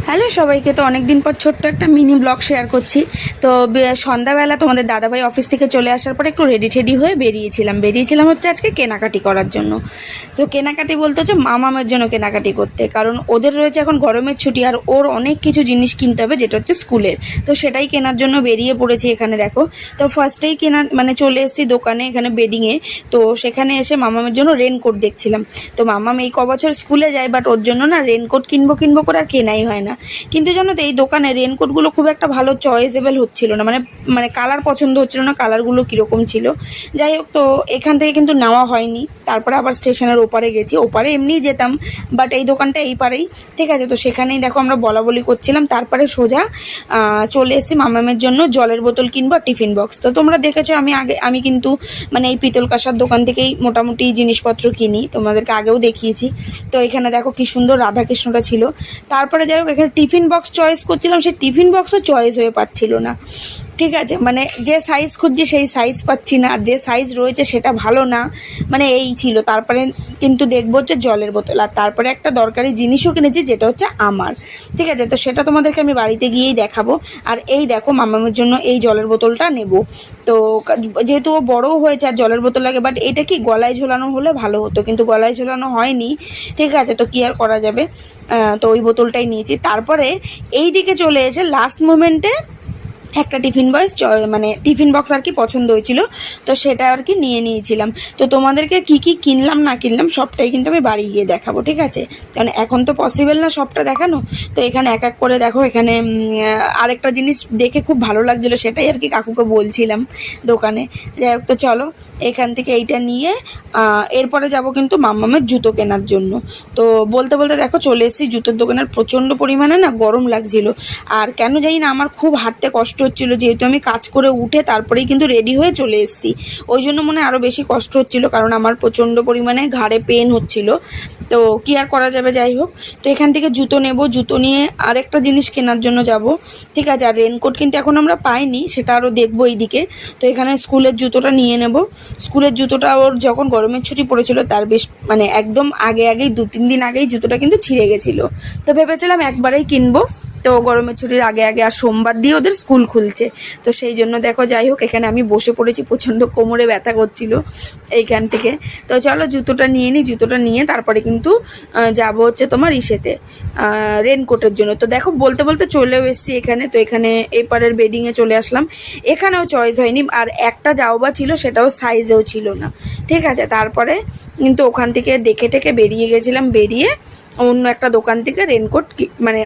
Hello সবাইকে, তো অনেক দিন পর ছোট্ট একটা মিনি ব্লগ শেয়ার করছি। তো সন্ধ্যাবেলা তোমাদের দাদাভাই অফিস থেকে চলে আসার পরে একটু রেডি হয়ে বেরিয়েছিলাম হচ্ছে আজকে কেনাকাটি করার জন্য। তো কেনাকাটি বলতে হচ্ছে মামামের জন্য কেনাকাটি করতে, কারণ ওদের রয়েছে এখন গরমের ছুটি আর ওর অনেক কিছু জিনিস কিনতে হবে যেটা হচ্ছে স্কুলের। তো সেটাই কেনার জন্য বেরিয়ে পড়েছি। এখানে দেখো, তো ফার্স্টেই চলে এসেছি দোকানে, এখানে বেডিংয়ে। তো সেখানে এসে মামামের জন্য রেনকোট দেখছিলাম। তো মামাম এই কবছর স্কুলে যায়, বাট ওর জন্য না রেনকোট কিনবো করে আর কেনাই হয় না। কিন্তু জানো তো, এই দোকানে রেনকোটগুলো খুব একটা ভালো চয়েসেবল হচ্ছিল না, মানে কালার পছন্দ হচ্ছিল না, কালারগুলো কীরকম ছিল। যাই হোক, তো এখান থেকে কিন্তু নেওয়া হয়নি। তারপরে আবার স্টেশনের ওপারে গেছি, ওপারে এমনিই যেতাম, বাট এই দোকানটা এই পারেই, ঠিক আছে। তো সেখানেই দেখো আমরা বলাবলি করছিলাম, তারপরে সোজা চলে এসেছি মামামের জন্য জলের বোতল কিনবো আর টিফিন বক্স। তো তোমরা দেখেছো আমি কিন্তু মানে এই পিতল কাঁসার দোকান থেকেই মোটামুটি জিনিসপত্র কিনি, তোমাদেরকে আগেও দেখিয়েছি। তো এখানে দেখো কি সুন্দর রাধাকৃষ্ণটা ছিল। তারপরে যাই হোক, এখানে টিফিন বক্স চয়েস করছিলাম, সেই টিফিন বক্সও চয়েস হয়ে পাচ্ছিল না, ঠিক আছে। মানে যে সাইজ খুঁজছি সেই সাইজ পাচ্ছি না, আর যে সাইজ রয়েছে সেটা ভালো না, মানে এই ছিল। তারপরে কিন্তু দেখবো হচ্ছে জলের বোতল, আর তারপরে একটা দরকারি জিনিসও কিনেছি যেটা হচ্ছে আমার, ঠিক আছে। তো সেটা তোমাদেরকে আমি বাড়িতে গিয়েই দেখাবো। আর এই দেখো, মামামের জন্য এই জলের বোতলটা নেব। তো যেহেতু ও বড়ও হয়েছে আর জলের বোতল লাগে, বাট এটা কি গলায় ঝোলানো হলে ভালো হতো, কিন্তু গলায় ঝোলানো হয়নি, ঠিক আছে। তো কি আর করা যাবে, তো ওই বোতলটাই নিয়েছি। তারপরে এই দিকে চলে এসে লাস্ট মোমেন্টে একটা টিফিন বক্স আর কি পছন্দ হয়েছিল, তো সেটা আর কি নিয়ে নিয়েছিলাম। তো তোমাদেরকে কি কি কিনলাম না কিনলাম সবটাই কিন্তু আমি বাড়ি গিয়ে দেখাবো, ঠিক আছে। কারণ এখন তো পসিবল না সবটা দেখানো। তো এখানে এক এক করে দেখো, এখানে আরেকটা জিনিস দেখে খুব ভালো লাগছিলো, সেটাই আর কি কাকুকে বলছিলাম দোকানে। যাই হোক, তো চলো এখান থেকে এইটা নিয়ে এরপরে যাব কিন্তু মামামের জুতো কেনার জন্য। তো বলতে বলতে দেখো চলে এসেছি জুতোর দোকানের। প্রচণ্ড পরিমাণে না গরম লাগছিল, আর কেন জানি না আমার খুব হাঁটতে কষ্ট হচ্ছিল, যেহেতু আমি কাজ করে উঠে তারপরেই কিন্তু রেডি হয়ে চলে এসেছি, ওই জন্য মনে আরও বেশি কষ্ট হচ্ছিল, কারণ আমার প্রচণ্ড পরিমাণে ঘাড়ে পেন হচ্ছিল। তো কি আর করা যাবে, যাই হোক। তো এখান থেকে জুতো নেব, জুতো নিয়ে আরেকটা জিনিস কেনার জন্য যাব, ঠিক আছে। আর রেনকোট কিন্তু এখন আমরা পাইনি, সেটা আরও দেখবো এইদিকে। তো এখানে স্কুলের জুতোটা নিয়ে নেব। স্কুলের জুতোটা ওর যখন গরমের ছুটি পড়েছিল তার একদম আগেই 2-3 দিন আগেই জুতোটা কিন্তু ছিঁড়ে গেছিলো। তো ভেবেছিলাম একবারেই কিনবো, তো গরমের ছুটির আগে আর সোমবার দিয়ে ওদের স্কুল খুলছে। তো সেই জন্য দেখো, যাই হোক, এখানে আমি বসে পড়েছি, প্রচণ্ড কোমরে ব্যথা করছিল এইখান থেকে। তো চলো জুতোটা নিয়ে নিই, জুতোটা নিয়ে তারপরে কিন্তু যাব হচ্ছে তোমার রেনকোটের জন্য। তো দেখো বলতে বলতে চলেও এসেছি এখানে। তো এখানে এপারের বেডিংয়ে চলে আসলাম, এখানেও চয়েস হয়নি, আর একটা যাওবা ছিল সেটাও সাইজেও ছিল না, ঠিক আছে। তারপরে কিন্তু ওখান থেকে দেখে বেরিয়ে গেছিলাম, বেরিয়ে অন্য একটা দোকান থেকে রেনকোট